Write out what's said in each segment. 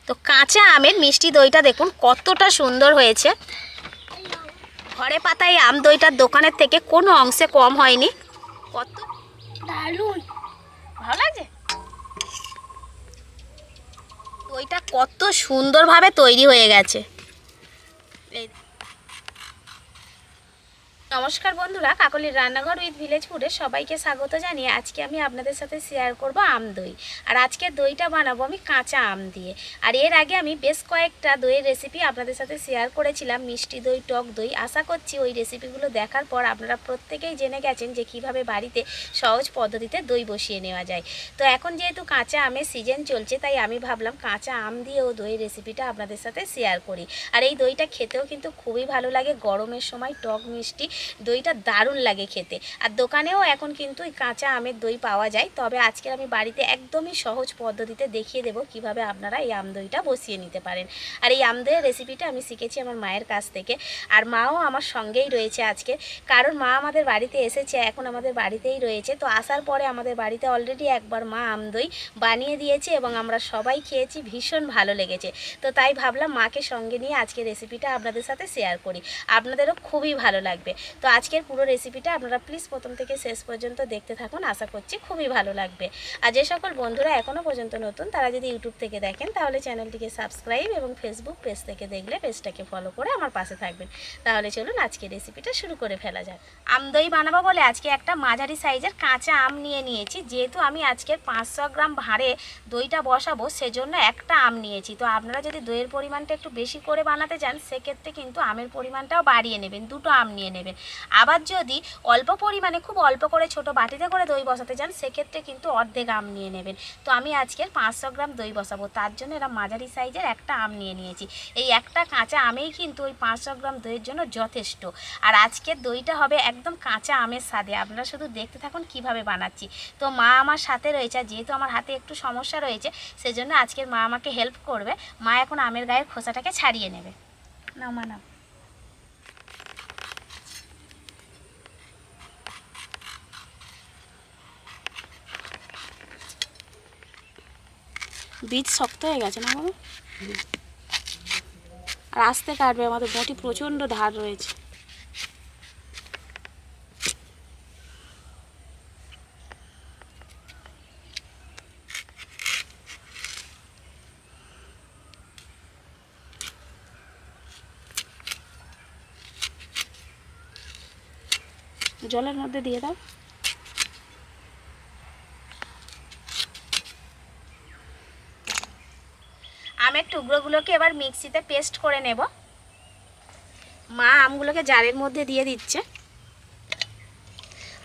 তো কাঁচা আমের মিষ্টি দইটা দেখুন কতটা সুন্দর হয়েছে। ঘরে পাতা এই আম দইটার দোকানের থেকে কোনো অংশে কম হয়নি। কত দারুণ ভালো লাগছে। দইটা কত সুন্দরভাবে তৈরি হয়ে গেছে। নমস্কার বন্ধুরা, কাকলির রান্নাঘর উইথ ভিলেজ ফুডে সবাইকে স্বাগত জানিয়ে আজকে আমি আপনাদের সাথে শেয়ার করব আম দই। আর আজকে দইটা বানাবো আমি কাঁচা আম দিয়ে। আর এর আগে আমি বেশ কয়েকটা দইয়ের রেসিপি আপনাদের সাথে শেয়ার করেছিলাম, মিষ্টি দই, টক দই। আশা করছি ওই রেসিপিগুলো দেখার পর আপনারা প্রত্যেকেই জেনে গেছেন যে কিভাবে বাড়িতে সহজ পদ্ধতিতে দই বসিয়ে নেওয়া যায়। তো এখন যেহেতু কাঁচা আমের সিজন চলছে, তাই আমি ভাবলাম কাঁচা আম দিয়েও দইয়ের রেসিপিটা আপনাদের সাথে শেয়ার করি। আর এই দইটা খেতেও কিন্তু খুবই ভালো লাগে, গরমের সময় টক মিষ্টি দইটা দারুণ লাগে খেতে। আর দোকানেও এখন কিন্তু কাঁচা আমের দই পাওয়া যায়। তবে আজকে আমি বাড়িতে একদমই সহজ পদ্ধতিতে দেখিয়ে দেবো কিভাবে আপনারা এই আম দইটা বসিয়ে নিতে পারেন। আর এই আম দইয়ের রেসিপিটা আমি শিখেছি আমার মায়ের কাছ থেকে। আর মাও আমার সঙ্গেই রয়েছে আজকে, কারণ মা আমাদের বাড়িতে এসেছে, এখন আমাদের বাড়িতেই রয়েছে। তো আসার পরে আমাদের বাড়িতে অলরেডি একবার মা আম দই বানিয়ে দিয়েছে এবং আমরা সবাই খেয়েছি, ভীষণ ভালো লেগেছে। তো তাই ভাবলাম মাকে সঙ্গে নিয়ে আজকে রেসিপিটা আপনাদের সাথে শেয়ার করি, আপনাদেরও খুবই ভালো লাগবে। তো আজকের পুরো রেসিপিটা আপনারা প্লিজ প্রথম থেকে শেষ পর্যন্ত দেখতে থাকুন, আশা করছি খুবই ভালো লাগবে। আর যে সকল বন্ধুরা এখনও পর্যন্ত নতুন, তারা যদি ইউটিউব থেকে দেখেন তাহলে চ্যানেলটিকে সাবস্ক্রাইব এবং ফেসবুক পেজ থেকে দেখলে পেজটাকে ফলো করে আমার পাশে থাকবেন। তাহলে চলুন আজকের রেসিপিটা শুরু করে ফেলা যাক। আম দই বানাবো বলে আজকে একটা মাঝারি সাইজের কাঁচা আম নিয়ে নিয়েছি। যেহেতু আমি আজকের 500 গ্রাম ভাঁড়ে দইটা বসাবো, সেজন্য একটা আম নিয়েছি। তো আপনারা যদি দইয়ের পরিমাণটা একটু বেশি করে বানাতে চান, সেক্ষেত্রে কিন্তু আমের পরিমাণটাও বাড়িয়ে নেবেন, দুটো আম নিয়ে নেবেন। আবার যদি অল্প পরিমাণে খুব অল্প করে ছোট বাটিতে করে দই বসাতে চান, সেক্ষেত্রে কিন্তু অর্ধেক আম নিয়ে নেবেন। তো আমি আজকের 500 গ্রাম দই বসাবো, তার জন্য এরা মাঝারি সাইজের একটা আম নিয়ে নিয়েছি। এই একটা কাঁচা আমেই কিন্তু ওই 500 গ্রাম দইয়ের জন্য যথেষ্ট। আর আজকের দইটা হবে একদম কাঁচা আমের স্বাদে। আপনারা শুধু দেখতে থাকুন কিভাবে বানাচ্ছি। তো মা আমার সাথে রয়েছে, যেহেতু আমার হাতে একটু সমস্যা রয়েছে, সেজন্য আজকের মা আমাকে হেল্প করবে। মা এখন আমের গায়ের খোসাটাকে ছাড়িয়ে নেবে। নাও মা নাও। বীজ শক্ত হয়ে গেছে না বাবা? আর আস্তে কাটবে, আমাদের বটি প্রচণ্ড ধার রয়েছে। জলের মধ্যে দিয়ে দাও। আমের টুকরোগুলোকে এবার মিক্সিতে পেস্ট করে নেব। মা আমগুলোকে জারের মধ্যে দিয়ে দিচ্ছে।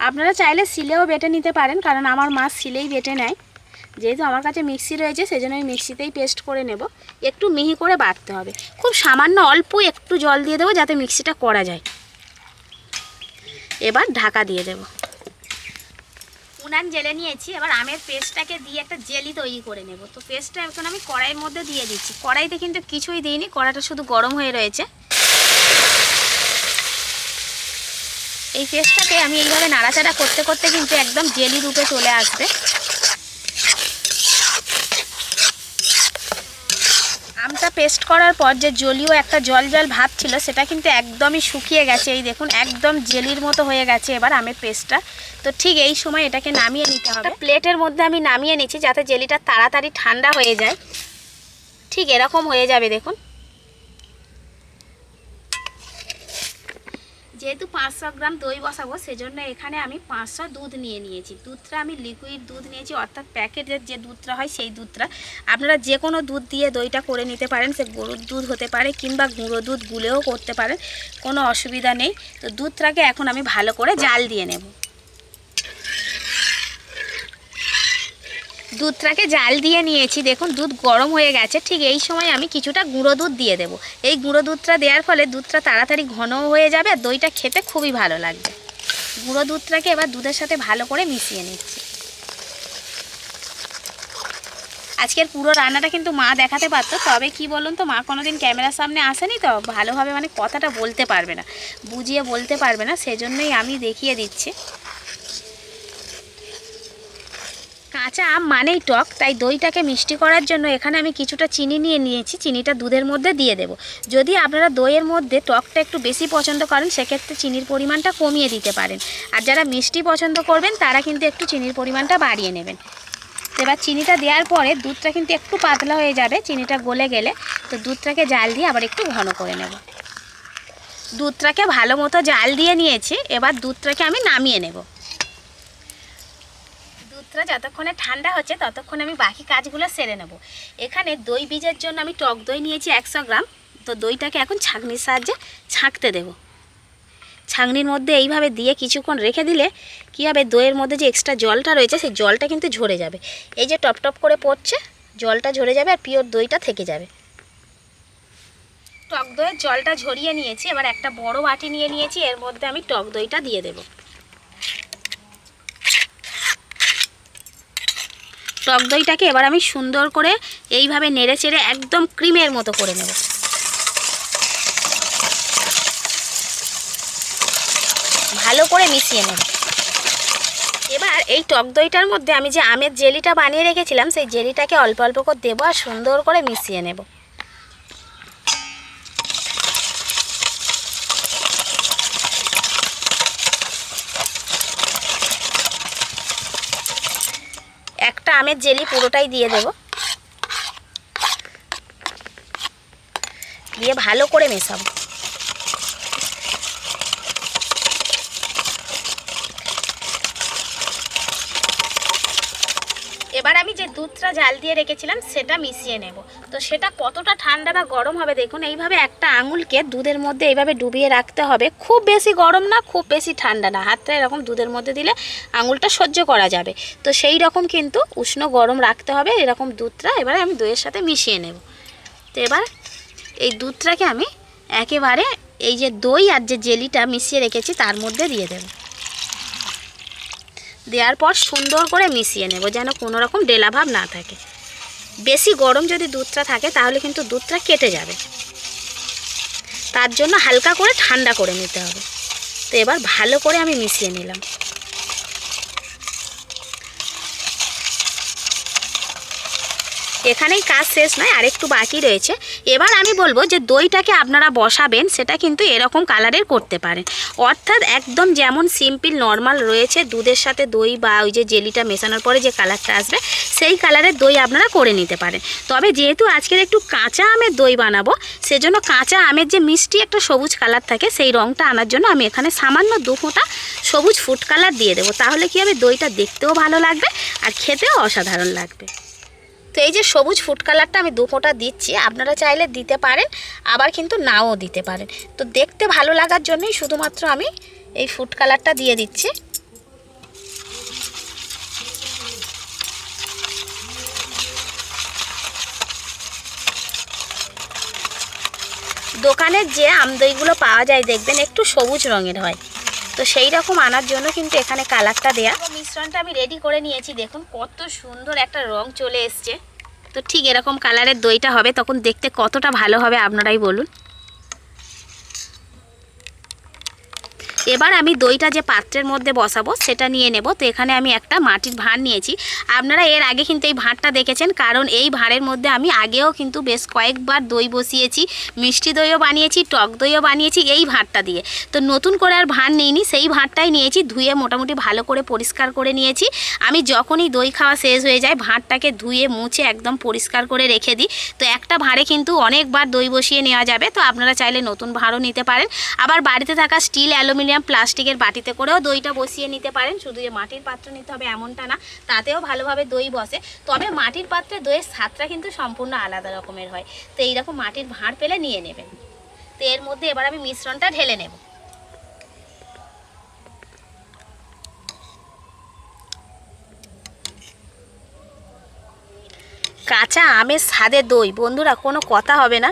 আপনারা চাইলে শিলেও বেটে নিতে পারেন, কারণ আমার মা শিলেই বেটে নেয়। যেহেতু আমার কাছে মিক্সি রয়েছে, সেজন্য আমি মিক্সিতেই পেস্ট করে নেব। একটু মিহি করে বাটতে হবে, খুব সামান্য অল্প একটু জল দিয়ে দেবো যাতে মিক্সিটা করা যায়। এবার ঢাকা দিয়ে দেব। উনান জেলে নিয়েছি, এবার আমের পেস্টটাকে দিয়ে একটা জেলি তৈরি করে নেব। তো পেস্টটা এখন আমি কড়াইয়ের মধ্যে দিয়ে দিচ্ছি। কড়াইতে কিন্তু কিছুই দিইনি, কড়াইটা শুধু গরম হয়ে রয়েছে। এই পেস্টটাকে আমি এইভাবে নাড়াচাড়া করতে করতে কিন্তু একদম জেলি রূপে চলে আসবে। আমটা পেস্ট করার পর যে জলীয় একটা জল জল ভাব ছিল, সেটা কিন্তু একদমই শুকিয়ে গেছে। এই দেখুন একদম জেলির মতো হয়ে গেছে এবার আমের পেস্টটা। তো ঠিক এই সময় এটাকে নামিয়ে নিতে হবে। প্লেটের মধ্যে আমি নামিয়ে নিচ্ছি যাতে জেলিটা তাড়াতাড়ি ঠান্ডা হয়ে যায়। ঠিক এরকম হয়ে যাবে দেখুন। যেহেতু 500 গ্রাম দই বসাবো, সেজন্য এখানে আমি 500 দুধ নিয়ে নিয়েছি। দুধটা আমি লিকুইড দুধ নিয়েছি, অর্থাৎ প্যাকেটের যে দুধটা হয় সেই দুধটা। আপনারা যে কোনো দুধ দিয়ে দইটা করে নিতে পারেন, সে গরুর দুধ হতে পারে কিংবা গুঁড়ো দুধ গুলেও করতে পারেন, কোনো অসুবিধা নেই। তো দুধটাকে এখন আমি ভালো করে জাল দিয়ে নেব। দুধটাকে জাল দিয়ে নিয়েছি, দেখুন দুধ গরম হয়ে গেছে। ঠিক এই সময় আমি কিছুটা গুঁড়ো দুধ দিয়ে দেব। এই গুঁড়ো দুধটা দেওয়ার ফলে দুধটা তাড়াতাড়ি ঘনও হয়ে যাবে আর দইটা খেতে খুবই ভালো লাগবে। গুঁড়ো দুধটাকে এবার দুধের সাথে ভালো করে মিশিয়ে নিচ্ছি। আজকের পুরো রান্নাটা কিন্তু মা দেখাতে পারতো, তবে কি বলুন তো, মা কোনোদিন ক্যামেরার সামনে আসেনি, তো ভালোভাবে মানে কথাটা বলতে পারবে না, বুঝিয়ে বলতে পারবে না, সেজন্যই আমি দেখিয়ে দিচ্ছি। কাঁচা আম মানেই টক, তাই দইটাকে মিষ্টি করার জন্য এখানে আমি কিছুটা চিনি নিয়ে নিয়েছি। চিনিটা দুধের মধ্যে দিয়ে দেব। যদি আপনারা দইয়ের মধ্যে টকটা একটু বেশি পছন্দ করেন সেক্ষেত্রে চিনির পরিমাণটা কমিয়ে দিতে পারেন, আর যারা মিষ্টি পছন্দ করবেন তারা কিন্তু একটু চিনির পরিমাণটা বাড়িয়ে নেবেন। এবার চিনিটা দেওয়ার পরে দুধটা কিন্তু একটু পাতলা হয়ে যাবে চিনিটা গলে গেলে, তো দুধটাকে জাল দিয়ে আবার একটু ঘন করে নেব। দুধটাকে ভালো মতো জাল দিয়ে নিয়েছি, এবার দুধটাকে আমি নামিয়ে নেব। দুধটা যতক্ষণে ঠান্ডা হচ্ছে ততক্ষণে আমি বাকি কাজগুলো সেরে নেব। এখানে দই বীজের জন্য আমি টক দই নিয়েছি 100 গ্রাম। তো দইটাকে এখন ছাঁকনির সাহায্যে ছাঁকতে দেব। ছাঁকনির মধ্যে এইভাবে দিয়ে কিছুক্ষণ রেখে দিলে কী হবে, দইয়ের মধ্যে যে এক্সট্রা জলটা রয়েছে সেই জলটা কিন্তু ঝরে যাবে। এই যে টপ টপ করে পড়ছে জলটা ঝরে যাবে আর পিওর দইটা থেকে যাবে। টক দইয়ের জলটা ঝরিয়ে নিয়েছি, এবার একটা বড় বাটি নিয়ে নিয়েছি, এর মধ্যে আমি টক দইটা দিয়ে দেব। টক দইটাকে এবার আমি সুন্দর করে এইভাবে নেড়ে চেড়ে একদম ক্রিমের মতো করে নেব। ভালো করে মিশিয়ে নেব। এবার এই টক দইটার মধ্যে আমি যে আমের জেলিটা বানিয়ে রেখেছিলাম সেই জেলিটাকে অল্প অল্প করে দেবো আর সুন্দর করে মিশিয়ে নেব। একটা আমের জেলি পুরোটাই দিয়ে দেব, দিয়ে ভালো করে মেশাবো। এবার আমি যে দুধটা জাল দিয়ে রেখেছিলাম সেটা মিশিয়ে নেব। তো সেটা কতটা ঠান্ডা বা গরম হবে দেখুন, এইভাবে একটা আঙুলকে দুধের মধ্যে এইভাবে ডুবিয়ে রাখতে হবে। খুব বেশি গরম না, খুব বেশি ঠান্ডা না, হাতটা এরকম দুধের মধ্যে দিলে আঙুলটা সহ্য করা যাবে। তো সেই রকম কিন্তু উষ্ণ গরম রাখতে হবে। এরকম দুধটা এবারে আমি দইয়ের সাথে মিশিয়ে নেব। তো এবার এই দুধটাকে আমি একেবারে এই যে দই আর যে জেলিটা মিশিয়ে রেখেছি তার মধ্যে দিয়ে দেব। দেওয়ার পর সুন্দর করে মিশিয়ে নেব যেন কোনো রকম ডেলা ভাব না থাকে। বেশি গরম যদি দুধটা থাকে তাহলে কিন্তু দুধটা কেটে যাবে, তার জন্য হালকা করে ঠান্ডা করে নিতে হবে। তো এবার ভালো করে আমি মিশিয়ে নিলাম। এখানেই কাজ শেষ নয়, আরেকটু বাকি রয়েছে। এবার আমি বলবো যে দইটাকে আপনারা বসাবেন সেটা কিন্তু এরকম কালারের করতে পারেন, অর্থাৎ একদম যেমন সিম্পল নর্মাল রয়েছে দুধের সাথে দই বা ওই যে জেলিটা মেশানোর পরে যে কালারটা আসবে সেই কালারের দই আপনারা করে নিতে পারেন। তবে যেহেতু আজকের একটু কাঁচা আমের দই বানাবো সেজন্য কাঁচা আমের যে মিষ্টি একটা সবুজ কালার থাকে সেই রঙটা আনার জন্য আমি এখানে সামান্য 2 ফোঁটা সবুজ ফুড কালার দিয়ে দেবো। তাহলে কী হবে, দইটা দেখতেও ভালো লাগবে আর খেতেও অসাধারণ লাগবে। তো এই যে সবুজ ফুড কালারটা আমি 2 ফোঁটা দিচ্ছি, আপনারা চাইলে দিতে পারেন আবার কিন্তু নাও দিতে পারেন। তো দেখতে ভালো লাগার জন্যই শুধুমাত্র আমি এই ফুড কালারটা দিয়ে দিচ্ছি। দোকানের যে আমদইগুলো পাওয়া যায় দেখবেন একটু সবুজ রঙের হয়, তো সেই রকম আনার জন্য কিন্তু এখানে কালারটা দেয়া। মিশ্রণটা আমি রেডি করে নিয়েছি, দেখুন কত সুন্দর একটা রং চলে এসছে। তো ঠিক এরকম কালারের দইটা হবে, তখন দেখতে কতটা ভালো হবে আপনারাই বলুন। এবার আমি দইটা যে পাত্রের মধ্যে বসাবো সেটা নিয়ে নেব। তো এখানে আমি একটা মাটির ভাঁড় নিয়েছি। আপনারা এর আগে কিন্তু এই ভাঁড়টা দেখেছেন, কারণ এই ভাঁড়ের মধ্যে আমি আগেও কিন্তু বেশ কয়েকবার দই বসিয়েছি, মিষ্টি দইও বানিয়েছি, টক দইও বানিয়েছি এই ভাঁড়টা দিয়ে। তো নতুন করে আর ভাঁড় নিইনি, সেই ভাঁড়টাই নিয়েছি, ধুয়ে মোটামুটি ভালো করে পরিষ্কার করে নিয়েছি। আমি যখনই দই খাওয়া শেষ হয়ে যায় ভাঁড়টাকে ধুয়ে মুছে একদম পরিষ্কার করে রেখে দিই। তো একটা ভাঁড়ে কিন্তু অনেকবার দই বসিয়ে নেওয়া যাবে। তো আপনারা চাইলে নতুন ভাঁড়ও নিতে পারেন, আবার বাড়িতে থাকা স্টিল অ্যালুমিনিয়াম প্লাস্টিকের বাটিতে করেও দইটা বসিয়ে নিতে পারেন। শুধু যে মাটির পাত্র নিতে হবে এমনটা না, তাতেও ভালোভাবে দই বসে। তবে মাটির পাত্রে দইয়ের স্বাদটা কিন্তু সম্পূর্ণ আলাদা রকমের হয়। তো এইরকম মাটির ভাঁড় পেলে নিয়ে নেবেন। তো এর মধ্যে এবার আমি মিশ্রণটা ঢেলে নেব। কাঁচা আমের স্বাদে দই বন্ধুরা, কোনো কথা হবে না।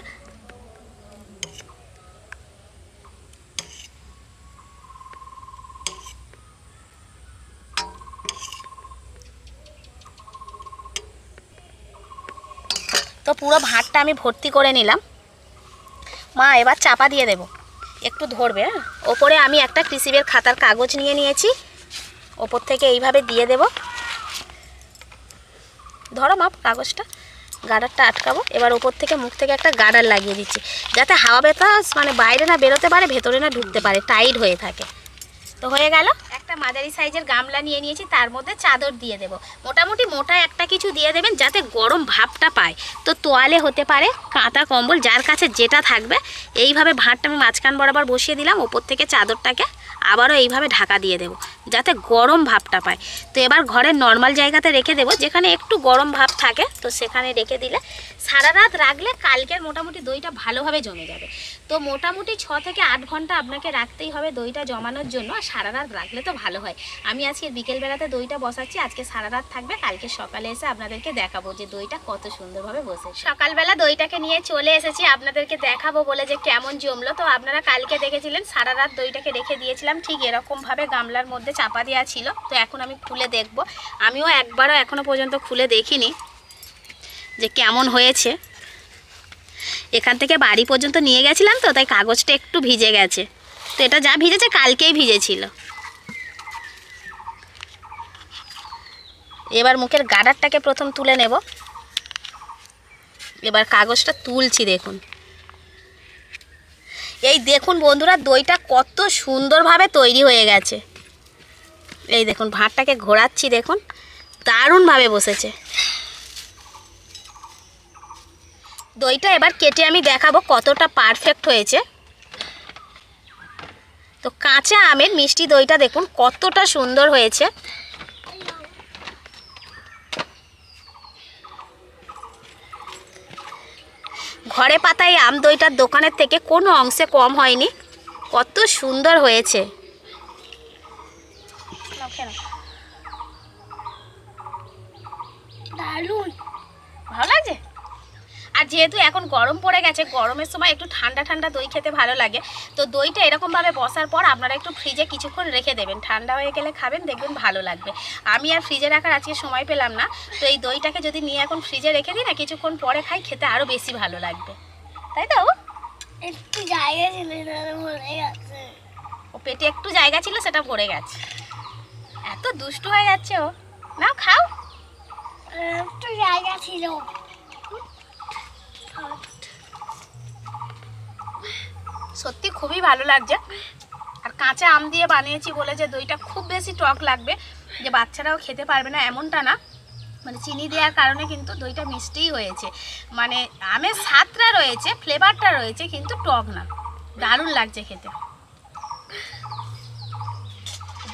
তো পুরো ভাঁড়টা আমি ভর্তি করে নিলাম। মা এবার চাপা দিয়ে দেব, একটু ধরবে। হ্যাঁ, ওপরে আমি একটা কৃষিবের খাতার কাগজ নিয়ে নিয়েছি, ওপর থেকে এইভাবে দিয়ে দেব। ধরো মাপ কাগজটা, গার্ডারটা আটকাবো। এবার ওপর থেকে মুখ থেকে একটা গার্ডার লাগিয়ে দিচ্ছি, যাতে হাওয়া বাতাস মানে বাইরে না বেরোতে পারে, ভেতরে না ঢুকতে পারে, টাইট হয়ে থাকে। তো হয়ে গেল। একটা মাঝারি সাইজের গামলা নিয়ে নিয়েছি, তার মধ্যে চাদর দিয়ে দেবো। মোটামুটি মোটা একটা কিছু দিয়ে দেবেন যাতে গরম ভাবটা পায়। তো তোয়ালে হতে পারে, কাঁথা কম্বল, যার কাছে যেটা থাকবে। এইভাবে ভাঁড়টা আমি মাঝখান বরাবর বসিয়ে দিলাম, ওপর থেকে চাদরটাকে আবারও এইভাবে ঢাকা দিয়ে দেবো যাতে গরম ভাবটা পায়। তো এবার ঘরের নর্মাল জায়গাতে রেখে দেবো, যেখানে একটু গরম ভাব থাকে। তো সেখানে রেখে দিলে সারা রাত রাখলে কালকের মোটামুটি দইটা ভালোভাবে জমে যাবে। তো মোটামুটি 6 থেকে 8 ঘন্টা আপনাকে রাখতেই হবে দইটা জমানোর জন্য। আর সারা রাত রাখলে তো ভালো হয়। আমি আজকে বিকেলবেলাতে দইটা বসাচ্ছি, আজকে সারা রাত থাকবে, কালকে সকালে এসে আপনাদেরকে দেখাবো যে দইটা কত সুন্দরভাবে বসে। সকালবেলা দইটাকে নিয়ে চলে এসেছি আপনাদেরকে দেখাবো বলে যে কেমন জমলো। তো আপনারা কালকে দেখেছিলেন সারা রাত দইটাকে রেখে দিয়েছিলাম, ঠিক এরকমভাবে গামলার মধ্যে চাপা দেওয়া ছিল। তো এখন আমি খুলে দেখব। আমিও একবারও এখনো পর্যন্ত খুলে দেখিনি যে কেমন হয়েছে। এখান থেকে বাড়ি পর্যন্ত নিয়ে গেছিলাম, তো তাই কাগজটা একটু ভিজে গেছে। তো এটা যা ভিজেছে কালকেই ভিজেছিল। এবার মুখের গার্ডারটাকে প্রথম তুলে নেব। এবার কাগজটা তুলছি, দেখুন। এই দেখুন বন্ধুরা, দইটা কত সুন্দরভাবে তৈরি হয়ে গেছে। এই দেখুন, ভাঁড়টাকে ঘোরাচ্ছি, দেখুন দারুণভাবে বসেছে দইটা। এবার কেটে আমি দেখাবো কতটা পারফেক্ট হয়েছে। তো কাঁচা আমের মিষ্টি দইটা দেখুন কতটা সুন্দর হয়েছে। ঘরে পাতা এই আম দইটার দোকানের থেকে কোনো অংশে কম হয়নি, কত সুন্দর হয়েছে। দারুণ ভালো লাগছে। আর যেহেতু এখন গরম পড়ে গেছে, গরমের সময় একটু ঠান্ডা ঠান্ডা দই খেতে ভালো লাগে। তো দইটা এরকমভাবে বসার পর আপনারা একটু ফ্রিজে কিছুক্ষণ রেখে দেবেন, ঠান্ডা হয়ে গেলে খাবেন, দেখবেন ভালো লাগবে। আমি আর ফ্রিজে রাখার আজকে সময় পেলাম না, তো এই দইটাকে যদি নিয়ে এখন ফ্রিজে রেখে দিই না, কিছুক্ষণ পরে খাই, খেতে আরও বেশি ভালো লাগবে, তাই তো? একটু জায়গা ছিল, ভরে গেছে। ও পেটে একটু জায়গা ছিল, সেটা ভরে গেছে। এত দুষ্টু হয়ে যাচ্ছে ও। নাও খাও। একটু জায়গা ছিল। সত্যি খুবই ভালো লাগছে। আর কাঁচা আম দিয়ে বানিয়েছি বলে যে দইটা খুব বেশি টক লাগবে, যে বাচ্চারাও খেতে পারবে না এমনটা না। মানে চিনি দেওয়ার কারণে কিন্তু দইটা মিষ্টিই হয়েছে, মানে আমের স্বাদটা রয়েছে, ফ্লেভারটা রয়েছে, কিন্তু টক না। দারুণ লাগছে খেতে।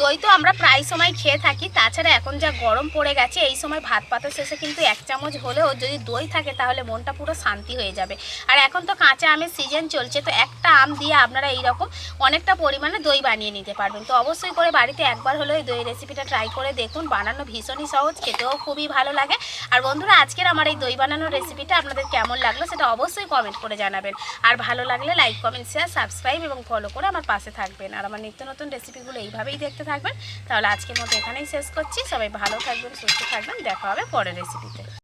দই তো আমরা প্রায় সময় খেয়ে থাকি, তাছাড়া এখন যা গরম পড়ে গেছে, এই সময় ভাত পাতা শেষে কিন্তু 1 চামচ হলেও যদি দই থাকে তাহলে মনটা পুরো শান্তি হয়ে যাবে। আর এখন তো কাঁচা আমের সিজন চলছে, তো একটা আম দিয়ে আপনারা এইরকম অনেকটা পরিমাণে দই বানিয়ে নিতে পারবেন। তো অবশ্যই করে বাড়িতে একবার হলেও এই দই রেসিপিটা ট্রাই করে দেখুন। বানানো ভীষণই সহজ, খেতেও খুবই ভালো লাগে। আর বন্ধুরা, আজকের আমার এই দই বানানোর রেসিপিটা আপনাদের কেমন লাগলো সেটা অবশ্যই কমেন্ট করে জানাবেন। আর ভালো লাগলে লাইক, কমেন্ট, শেয়ার, সাবস্ক্রাইব এবং ফলো করে আমার পাশে থাকবেন। আর আমার নিত্য নতুন রেসিপিগুলো এইভাবেই দেখতে থাকবেন। তাহলে আজকের মতো এখানেই শেষ করছি। সবাই ভালো থাকবেন, সুস্থ থাকবেন, দেখা হবে পরের রেসিপিতে।